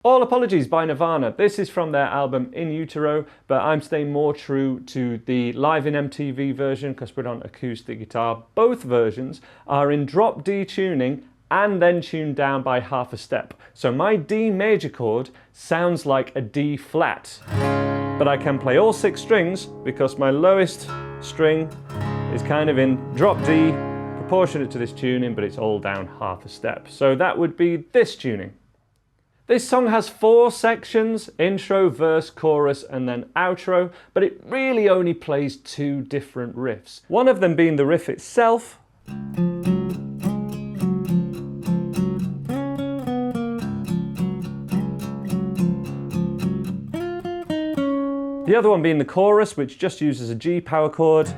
All Apologies by Nirvana. This is from their album In Utero, but I'm staying more true to the Live in MTV version because we're on acoustic guitar. Both versions are in drop D tuning and then tuned down by half a step. So my D major chord sounds like a D flat, but I can play all 6 strings because my lowest string is kind of in drop D, proportionate to this tuning, but it's all down half a step. So that would be this tuning. This song has 4 sections, intro, verse, chorus, and then outro, but it really only plays 2 different riffs. One of them being the riff itself, the other one being the chorus, which just uses a G power chord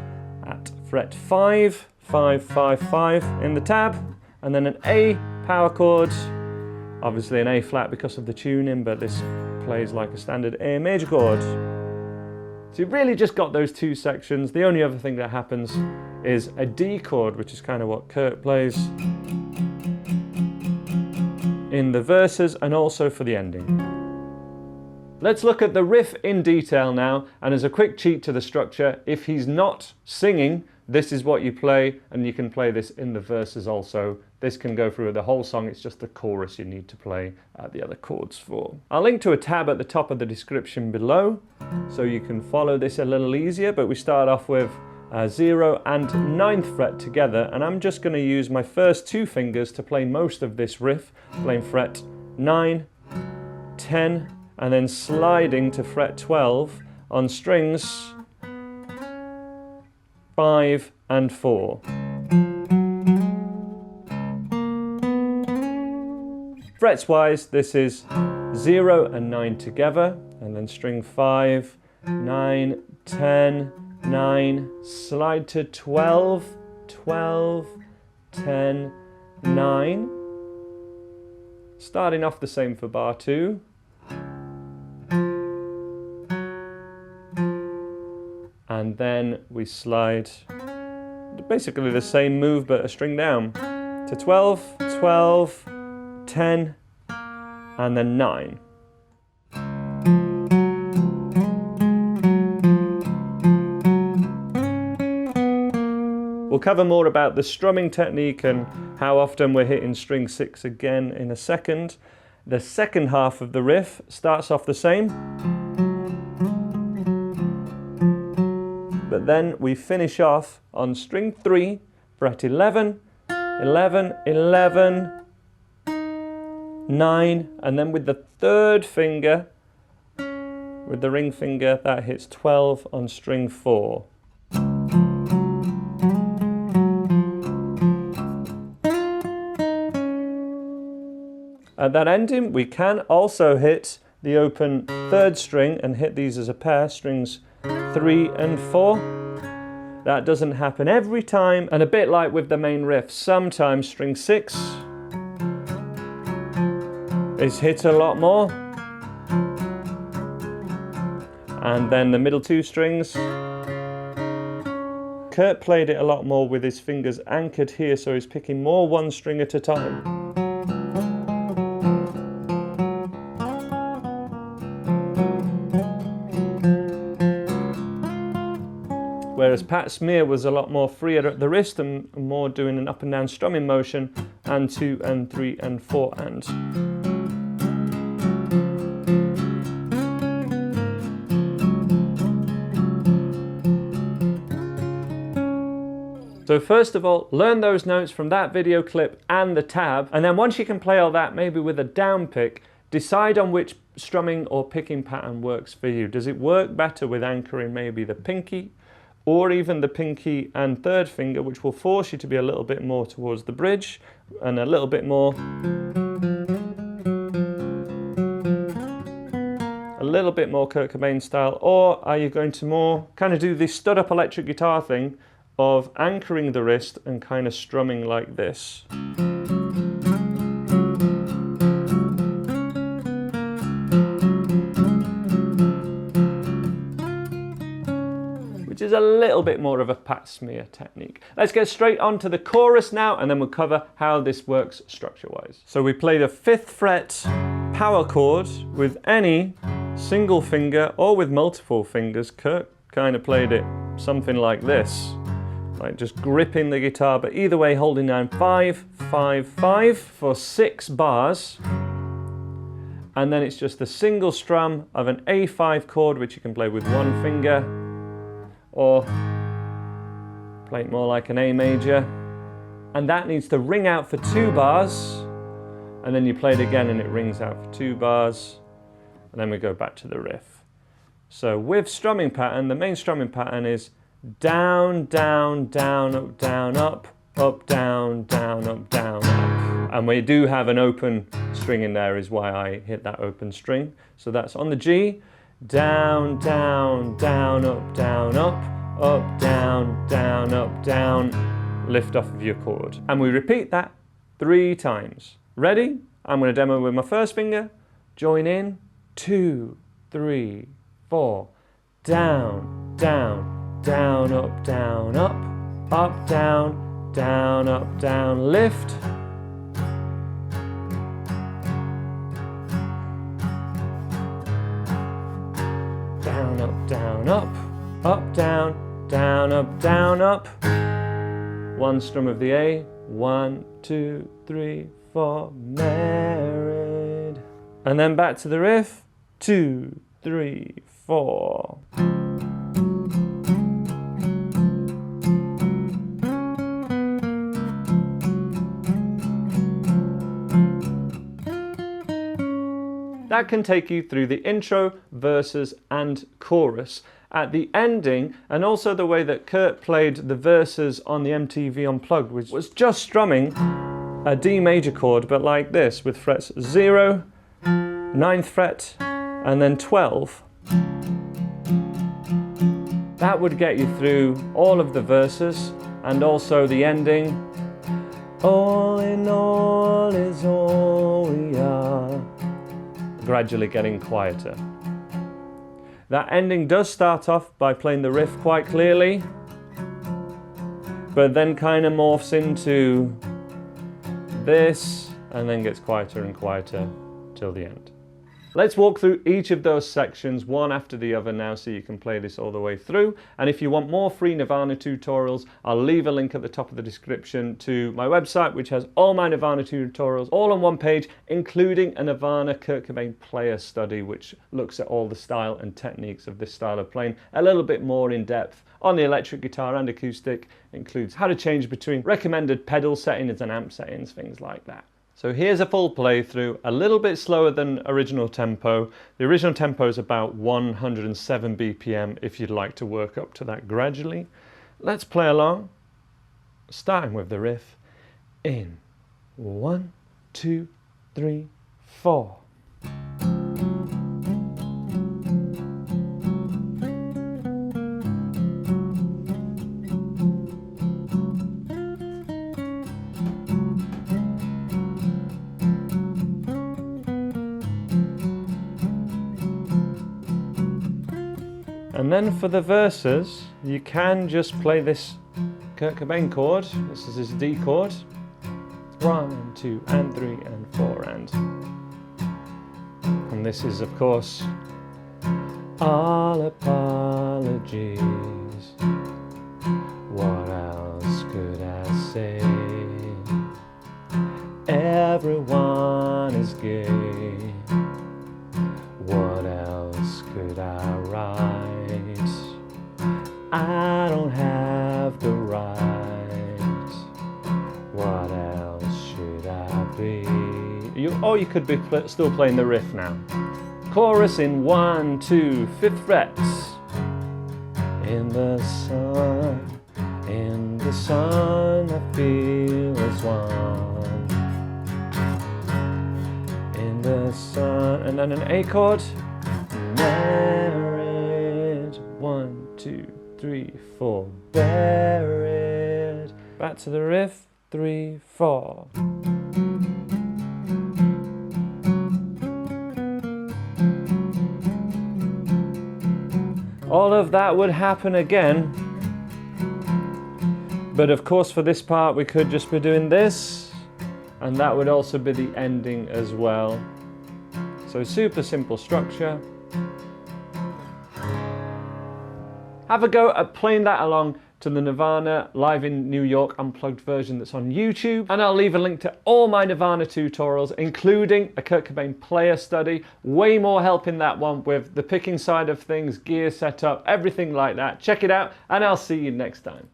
at fret 5, 5, 5, 5 in the tab, and then an A power chord, obviously an A flat because of the tuning, but this plays like a standard A major chord. So you've really just got those 2 sections. The only other thing that happens is a D chord, which is kind of what Kurt plays in the verses and also for the ending. Let's look at the riff in detail now, and as a quick cheat to the structure, if he's not singing, this is what you play, and you can play this in the verses also. This can go through the whole song, it's just the chorus you need to play the other chords for. I'll link to a tab at the top of the description below, so you can follow this a little easier, but we start off with 0 and 9th fret together, and I'm just going to use my first 2 fingers to play most of this riff, playing fret 9, 10, and then sliding to fret 12 on strings 5 and 4. Frets wise, this is 0 and 9 together, and then string 5, 9, 10, 9, slide to 12, 12, 10, 9. Starting off the same for bar 2. And then we slide basically the same move but a string down to 12, 12, 10, and then 9. We'll cover more about the strumming technique and how often we're hitting string 6 again in a second. The second half of the riff starts off the same, but then we finish off on string 3, fret 11, 11, 11, 9, and then with the 3rd finger, with the ring finger, that hits 12 on string 4. At that ending, we can also hit the open 3rd string and hit these as a pair, strings 3 and 4. That doesn't happen every time, and a bit like with the main riff, sometimes string 6 is hit a lot more, and then the middle 2 strings, Kurt played it a lot more with his fingers anchored here, so he's picking more 1 string at a time. Whereas Pat Smear was a lot more freer at the wrist and more doing an up and down strumming motion, and 2 and 3 and 4 and. So first of all, learn those notes from that video clip and the tab, and then once you can play all that, maybe with a down pick, decide on which strumming or picking pattern works for you. Does it work better with anchoring maybe the pinky, or even the pinky and 3rd finger, which will force you to be a little bit more towards the bridge and a little bit more, Kurt Cobain style, or are you going to more kind of do this stood up electric guitar thing of anchoring the wrist and kind of strumming like this? which is a little bit more of a pat smear technique. Let's get straight on to the chorus now, and then we'll cover how this works structure-wise. So we play the 5th fret power chord with any single finger or with multiple fingers. Kurt kind of played it something like this, like just gripping the guitar, but either way holding down 5, 5, 5 for 6 bars. And then it's just the single strum of an A5 chord, which you can play with one finger, or play it more like an A major. And that needs to ring out for 2 bars, and then you play it again and it rings out for 2 bars, and then we go back to the riff. So with strumming pattern, the main strumming pattern is down, down, down, up, down, up, down, down, up, down, up. And we do have an open string in there, is why I hit that open string. So that's on the G, down, down, down, up, down, down, down, up, down, lift off of your chord. And we repeat that 3 times. Ready? I'm going to demo with my first finger. Join in, 2, 3, 4, down, down, down, up, down, down, up, down, lift. Down, up, down, up. 1 strum of the A, 1, 2, 3, 4, married. And then back to the riff, 2, 3, 4. That can take you through the intro, verses, and chorus. At the ending, and also the way that Kurt played the verses on the MTV Unplugged, which was just strumming a D major chord, but like this, with frets 0, 9th fret, and then 12. That would get you through all of the verses, and also the ending. All in all is all we are. Gradually getting quieter. That ending does start off by playing the riff quite clearly, but then kind of morphs into this and then gets quieter and quieter till the end. Let's walk through each of those sections one after the other now, so you can play this all the way through. And if you want more free Nirvana tutorials, I'll leave a link at the top of the description to my website, which has all my Nirvana tutorials all on one page, including a Nirvana Kurt Cobain player study, which looks at all the style and techniques of this style of playing a little bit more in depth on the electric guitar and acoustic. It includes how to change between recommended pedal settings and amp settings, things like that. So here's a full playthrough, a little bit slower than original tempo. The original tempo is about 107 BPM if you'd like to work up to that gradually. Let's play along, starting with the riff in 1, 2, 3, 4. And then for the verses, you can just play this Kurt Cobain chord. This is his D chord. 1, 2, and 3, and 4, and this is, of course, all apologies. What else could I say? Everyone is gay. What else could I write? I don't have the right. What else should I be? Or you could be still playing the riff now. Chorus in 1, 2, 5th frets. In the sun, I feel as one. In the sun, and then an A chord. Married. 1, 2, 3, 4. Buried. Back to the riff. 3, 4. all of that would happen again. But of course for this part we could just be doing this, and that would also be the ending as well. So super simple structure. Have a go at playing that along to the Nirvana Live in New York Unplugged version that's on YouTube. And I'll leave a link to all my Nirvana tutorials, including a Kurt Cobain player study. Way more help in that one with the picking side of things, gear setup, everything like that. Check it out, and I'll see you next time.